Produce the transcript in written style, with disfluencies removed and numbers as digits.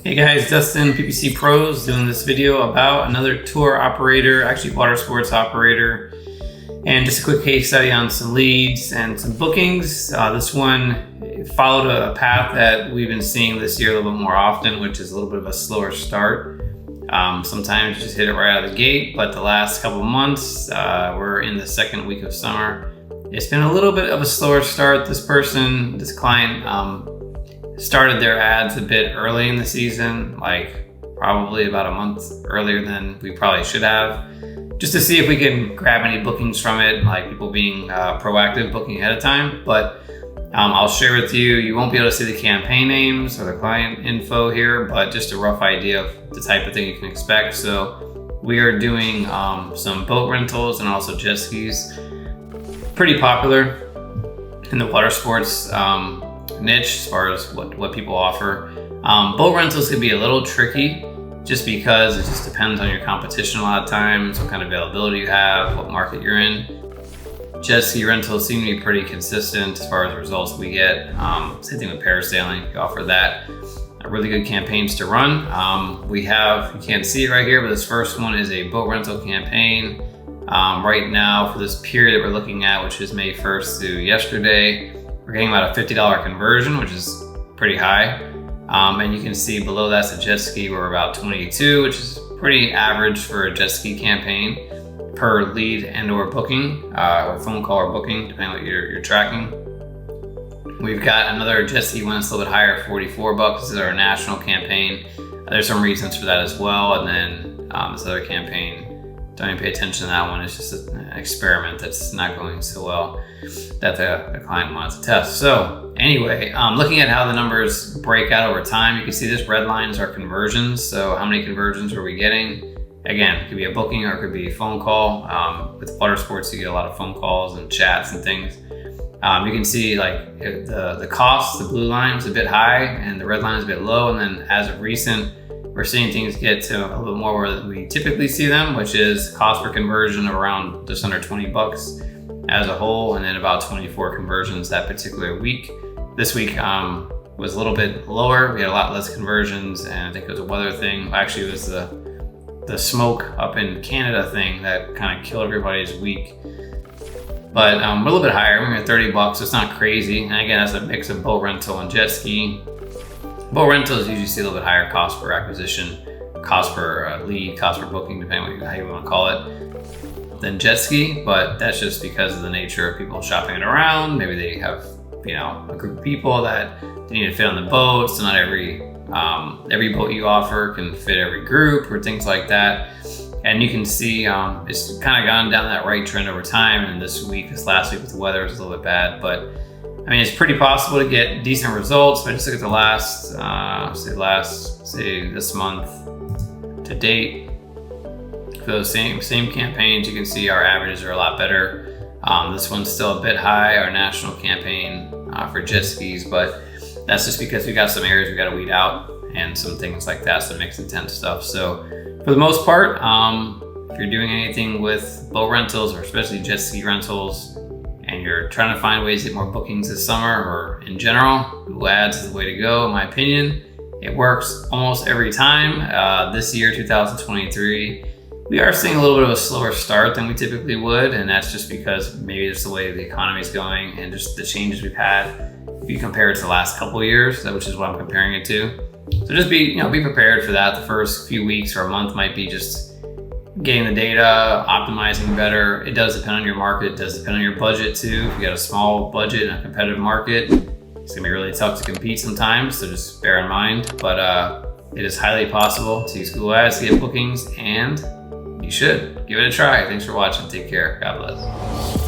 Hey guys, Dustin, PPC Pros, doing this video about another tour operator, actually Watersports operator, and just a quick case study on some leads and some bookings. This one followed a path that we've been seeing this year a little bit more often, which is a little bit of a slower start. Sometimes you just hit it right out of the gate, but the last couple of months, we're in the second week of summer. It's been a little bit of a slower start. This client, started their ads a bit early in the season, like probably about a month earlier than we probably should have, just to see if we can grab any bookings from it, like people being proactive, booking ahead of time. But I'll share with you, you won't be able to see the campaign names or the client info here, but just a rough idea of the type of thing you can expect. So we are doing some boat rentals and also jet skis. Pretty popular in the water sports niche as far as what people offer. Boat rentals can be a little tricky just because it just depends on your competition a lot of times, what kind of availability you have, what market you're in. Jet ski rentals seem to be pretty consistent as far as results we get. Same thing with parasailing, you offer that. Really good campaigns to run. You can't see it right here, but this first one is a boat rental campaign. Right now for this period that we're looking at, which is May 1st through yesterday, we're getting about a $50 conversion, which is pretty high. And you can see below that's a jet ski, we're about 22, which is pretty average for a jet ski campaign per lead and or booking, or phone call or booking, depending on what you're tracking. We've got another jet ski one that's a little bit higher, 44 bucks. This is our national campaign. There's some reasons for that as well. And then this other campaign, don't even pay attention to that one. It's just an experiment that's not going so well that the client wants to test. So anyway, looking at how the numbers break out over time, you can see this red line is our conversions. So how many conversions are we getting? Again, it could be a booking or it could be a phone call. With Watersports, you get a lot of phone calls and chats and things. You can see like the cost, the blue line is a bit high and the red line is a bit low. And then as of recent, we're seeing things get to a little bit more where we typically see them, which is cost per conversion of around just under 20 bucks as a whole, and then about 24 conversions that particular week. This week was a little bit lower. We had a lot less conversions, and I think it was a weather thing. Actually, it was the smoke up in Canada thing that kind of killed everybody's week. But we're a little bit higher. We're at 30 bucks, so it's not crazy. And again, that's a mix of boat rental and jet ski. Boat rentals usually see a little bit higher cost per acquisition, cost per lead, cost per booking, depending on how you want to call it, than jet ski. But that's just because of the nature of people shopping it around. Maybe they have, a group of people that they need to fit on the boat. So not every boat you offer can fit every group or things like that. And you can see it's kind of gone down that right trend over time. And this last week with the weather was a little bit bad, but I mean, it's pretty possible to get decent results. But just look at the last, say this month to date. For those same campaigns, you can see our averages are a lot better. This one's still a bit high, our national campaign for jet skis, but that's just because we got some areas we got to weed out and some things like that, some mixed intent stuff. So for the most part, if you're doing anything with boat rentals or especially jet ski rentals, and you're trying to find ways to get more bookings this summer or in general, Google Ads is the way to go, in my opinion. It works almost every time. This year, 2023, we are seeing a little bit of a slower start than we typically would, and that's just because maybe it's the way the economy is going and just the changes we've had. If you compare it to the last couple of years, which is what I'm comparing it to. So just be prepared for that. The first few weeks or a month might be just getting the data, optimizing better. It does depend on your market. It does depend on your budget too. If you got a small budget in a competitive market, it's gonna be really tough to compete sometimes, so just bear in mind. But it is highly possible to use Google Ads to get bookings, and you should give it a try. Thanks for watching. Take care. God bless.